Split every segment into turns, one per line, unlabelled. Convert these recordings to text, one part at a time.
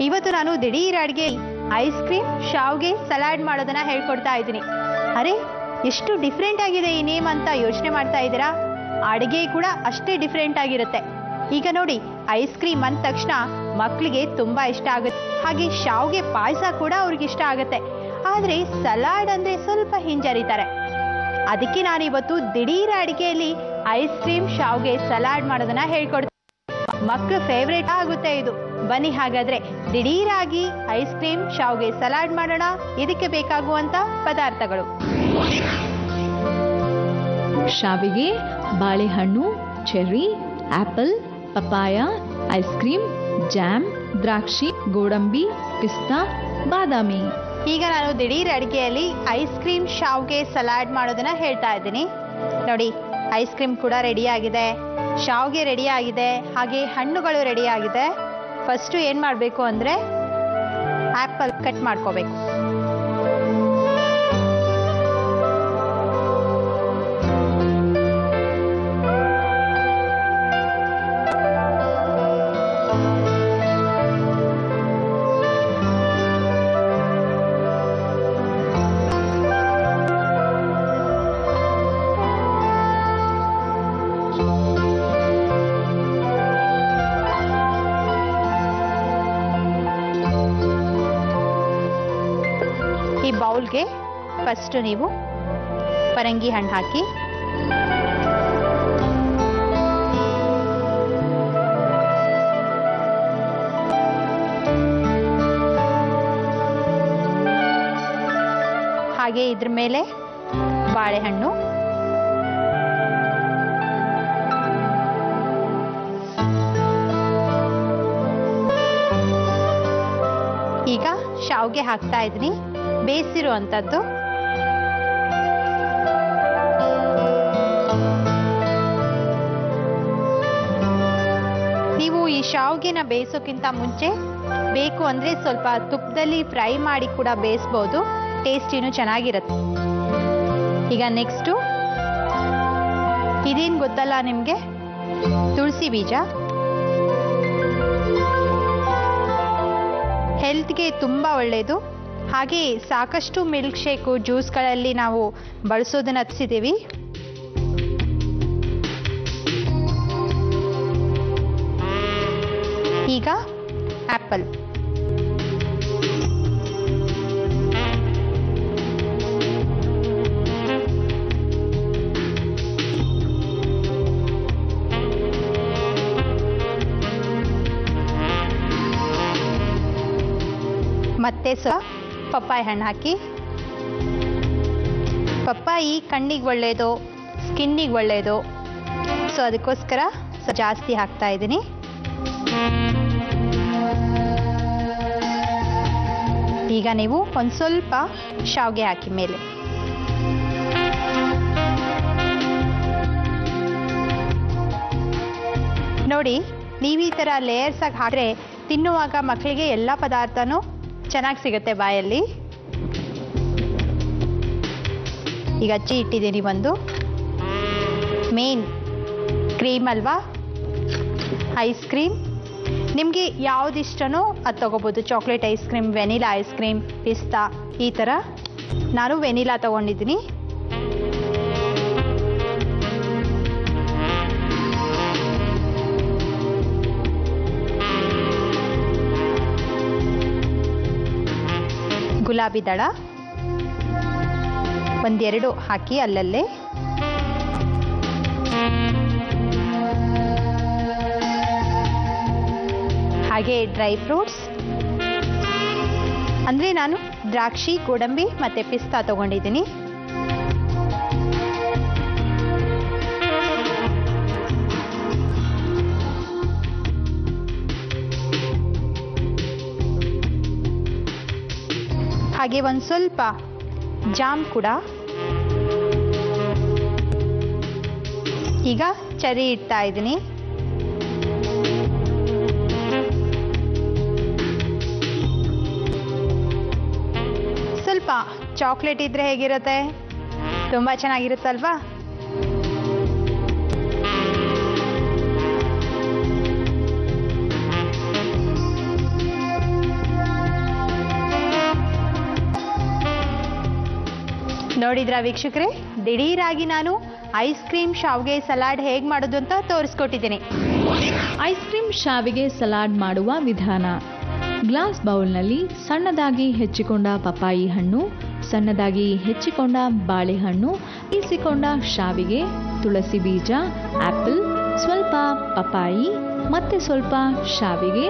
ಇವತ್ತು ನಾನು ದಿಢೀರ್ ಅಡುಗೆ ಐಸ್ ಕ್ರೀಮ್ ಶಾವ್ಗೆ ಸಲಾಡ್ ಮಾಡೋದನ್ನ ಹೇಳ್ಕೊಡ್ತಾ ಇದ್ದೀನಿ. ಅರೆ ಎಷ್ಟು ಡಿಫ್ರೆಂಟ್ ಆಗಿದೆ ಈ ನೇಮ್ ಅಂತ ಯೋಚನೆ ಮಾಡ್ತಾ ಇದ್ದೀರಾ? ಅಡುಗೆ ಕೂಡ ಅಷ್ಟೇ ಡಿಫ್ರೆಂಟ್ ಆಗಿರುತ್ತೆ. ಈಗ ನೋಡಿ, ಐಸ್ ಕ್ರೀಮ್ ಅಂದ ತಕ್ಷಣ ಮಕ್ಕಳಿಗೆ ತುಂಬಾ ಇಷ್ಟ ಆಗುತ್ತೆ. ಹಾಗೆ ಶಾವ್ಗೆ ಪಾಯಸ ಕೂಡ ಅವ್ರಿಗೆ ಇಷ್ಟ ಆಗುತ್ತೆ. ಆದ್ರೆ ಸಲಾಡ್ ಅಂದ್ರೆ ಸ್ವಲ್ಪ ಹಿಂಜರಿತಾರೆ. ಅದಕ್ಕೆ ನಾನಿವತ್ತು ದಿಢೀರ್ ಅಡುಗೆಯಲ್ಲಿ ಐಸ್ ಕ್ರೀಮ್ ಶಾವ್ಗೆ ಸಲಾಡ್ ಮಾಡೋದನ್ನ ಹೇಳ್ಕೊಡ್ತೀನಿ. ಮಕ್ಕಳ ಫೇವ್ರೇಟ್ ಆಗುತ್ತೆ ಇದು. ಬನ್ನಿ ಹಾಗಾದ್ರೆ ದಿಢೀರಾಗಿ ಐಸ್ ಕ್ರೀಮ್ ಶಾವ್ಗೆ ಸಲಾಡ್ ಮಾಡೋಣ. ಇದಕ್ಕೆ ಬೇಕಾಗುವಂತ ಪದಾರ್ಥಗಳು:
ಶಾವಿಗೆ, ಬಾಳೆಹಣ್ಣು, cherry, apple, papaya, ice cream, jam, ದ್ರಾಕ್ಷಿ, ಗೋಡಂಬಿ, ಪಿಸ್ತಾ, ಬಾದಾಮಿ.
ಈಗ ನಾನು ದಿಢೀರ್ ಅಡುಗೆಯಲ್ಲಿ ಐಸ್ ಕ್ರೀಮ್ ಶಾವ್ಗೆ ಸಲಾಡ್ ಮಾಡೋದನ್ನ ಹೇಳ್ತಾ ಇದ್ದೀನಿ. ನೋಡಿ, ಐಸ್ ಕ್ರೀಮ್ ಕೂಡ ರೆಡಿ ಆಗಿದೆ, ಶಾವ್ಗೆ ರೆಡಿ ಆಗಿದೆ, ಹಾಗೆ ಹಣ್ಣುಗಳು ರೆಡಿ ಆಗಿದೆ. ಫಸ್ಟು ಏನು ಮಾಡಬೇಕು ಅಂದರೆ ಆ್ಯಪಲ್ ಕಟ್ ಮಾಡ್ಕೋಬೇಕು. ಈ ಬೌಲ್ಗೆ ಫಸ್ಟ್ ನೀವು ಪರಂಗಿ ಹಣ್ಣು ಹಾಕಿ, ಹಾಗೆ ಇದ್ರ ಮೇಲೆ ಬಾಳೆಹಣ್ಣು, ಈಗ ಶಾವ್ಗೆ ಹಾಕ್ತಾ ಇದ್ದೀನಿ, ಬೇಯಿಸಿರುವಂಥದ್ದು. ನೀವು ಈ ಶಾವ್ಗೆನ ಬೇಯಿಸೋಕ್ಕಿಂತ ಮುಂಚೆ ಬೇಕು ಅಂದರೆ ಸ್ವಲ್ಪ ತುಪ್ಪದಲ್ಲಿ ಫ್ರೈ ಮಾಡಿ ಕೂಡ ಬೇಯಿಸ್ಬೋದು, ಟೇಸ್ಟಿನೂ ಚೆನ್ನಾಗಿರುತ್ತೆ. ಈಗ ನೆಕ್ಸ್ಟು ಇದೇನು ಗೊತ್ತಲ್ಲ ನಿಮಗೆ, ತುಳಸಿ ಬೀಜ. ಹೆಲ್ತ್ಗೆ ತುಂಬ ಒಳ್ಳೆಯದು. ಹಾಗೆ ಸಾಕಷ್ಟು ಮಿಲ್ಕ್ ಶೇಕು, ಜ್ಯೂಸ್ಗಳಲ್ಲಿ ನಾವು ಬಳಸೋದನ್ನ ಹಚ್ಚಿದ್ದೀವಿ. ಈಗ ಆ್ಯಪಲ್, ಮತ್ತೆ ಪಪ್ಪಾಯಿ ಹಣ್ಣು ಹಾಕಿ. ಪಪ್ಪಾಯಿ ಕಣ್ಣಿಗೆ ಒಳ್ಳೆಯದು, ಸ್ಕಿನ್ನಿಗೆ ಒಳ್ಳೆಯದು, ಸೊ ಅದಕ್ಕೋಸ್ಕರ ಜಾಸ್ತಿ ಹಾಕ್ತಾ ಇದ್ದೀನಿ. ಈಗ ನೀವು ಒಂದು ಸ್ವಲ್ಪ ಶಾವ್ಗೆ ಹಾಕಿ ಮೇಲೆ. ನೋಡಿ, ನೀವು ಈ ಥರ ಲೇಯರ್ಸ್ ಆಗಿ ಹಾಕಿದ್ರೆ ತಿನ್ನುವಾಗ ಮಕ್ಕಳಿಗೆ ಎಲ್ಲ ಪದಾರ್ಥನೂ ಚೆನ್ನಾಗಿ ಸಿಗುತ್ತೆ ಬಾಯಲ್ಲಿ. ಈಗ ಹಚ್ಚಿ ಇಟ್ಟಿದ್ದೀನಿ ಒಂದು. ಮೇನ್ ಕ್ರೀಮ್ ಅಲ್ವಾ, ಐಸ್ ಕ್ರೀಮ್. ನಿಮಗೆ ಯಾವುದಿಷ್ಟನೋ ಅದು ತೊಗೋಬೋದು. Chocolate ice cream, vanilla ice cream, ಪಿಸ್ತಾ, ಈ ಥರ. ನಾನು ವೆನಿಲಾ ತೊಗೊಂಡಿದ್ದೀನಿ. ಗುಲಾಬಿ ದಳ ಒಂದೆರಡು ಹಾಕಿ ಅಲ್ಲಲ್ಲೇ. ಹಾಗೆ ಡ್ರೈ ಫ್ರೂಟ್ಸ್ ಅಂದರೆ ನಾನು ದ್ರಾಕ್ಷಿ, ಗೋಡಂಬಿ ಮತ್ತು ಪಿಸ್ತಾ ತೊಗೊಂಡಿದ್ದೀನಿ. ಹಾಗೆ ಒಂದು ಸ್ವಲ್ಪ ಜಾಮ್ ಕೂಡ. ಈಗ ಚೆರ್ರಿ ಇಡ್ತಾ ಇದ್ದೀನಿ. ಸ್ವಲ್ಪ ಚಾಕ್ಲೇಟ್ ಇದ್ರೆ ಹೇಗಿರುತ್ತೆ, ತುಂಬ ಚೆನ್ನಾಗಿರುತ್ತಲ್ವಾ? ನೋಡಿದ್ರಾ ವೀಕ್ಷಕರೇ, ದಿಢೀರಾಗಿ ನಾನು ಐಸ್ ಕ್ರೀಮ್ ಶಾವ್ಗೆ ಸಲಾಡ್ ಹೇಗೆ ಮಾಡೋದು ಅಂತ ತೋರಿಸ್ಕೊಟ್ಟಿದ್ದೀನಿ.
ಐಸ್ ಕ್ರೀಮ್ ಶಾವಿಗೆ ಸಲಾಡ್ ಮಾಡುವ ವಿಧಾನ. ಗ್ಲಾಸ್ ಬೌಲ್ನಲ್ಲಿ ಸಣ್ಣದಾಗಿ ಹೆಚ್ಚಿಕೊಂಡ ಪಪಾಯಿ ಹಣ್ಣು, ಸಣ್ಣದಾಗಿ ಹೆಚ್ಚಿಕೊಂಡ ಬಾಳೆಹಣ್ಣು, ಬೇಯಿಸಿಕೊಂಡ ಶಾವಿಗೆ, ತುಳಸಿ ಬೀಜ, ಆಪಲ್, ಸ್ವಲ್ಪ ಪಪಾಯಿ, ಮತ್ತೆ ಸ್ವಲ್ಪ ಶಾವಿಗೆ,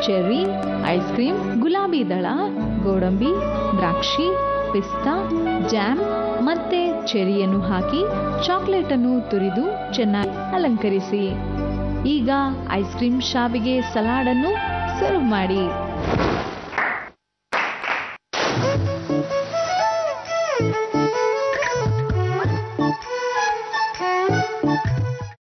ಚೆರ್ರಿ, ಐಸ್ ಕ್ರೀಮ್, ಗುಲಾಬಿ ದಳ, ಗೋಡಂಬಿ, ದ್ರಾಕ್ಷಿ, ಪಿಸ್ತಾ, ಜಾಮ್ ಮತ್ತೆ ಚೆರ್ರಿಯನ್ನು ಹಾಕಿ ಚಾಕ್ಲೇಟ್ ಅನ್ನು ತುರಿದು ಚೆನ್ನಾಗಿ ಅಲಂಕರಿಸಿ. ಈಗ ಐಸ್ ಕ್ರೀಮ್ ಶಾವಿಗೆ ಸಲಾಡ್ ಅನ್ನು ಸರ್ವ್ ಮಾಡಿ.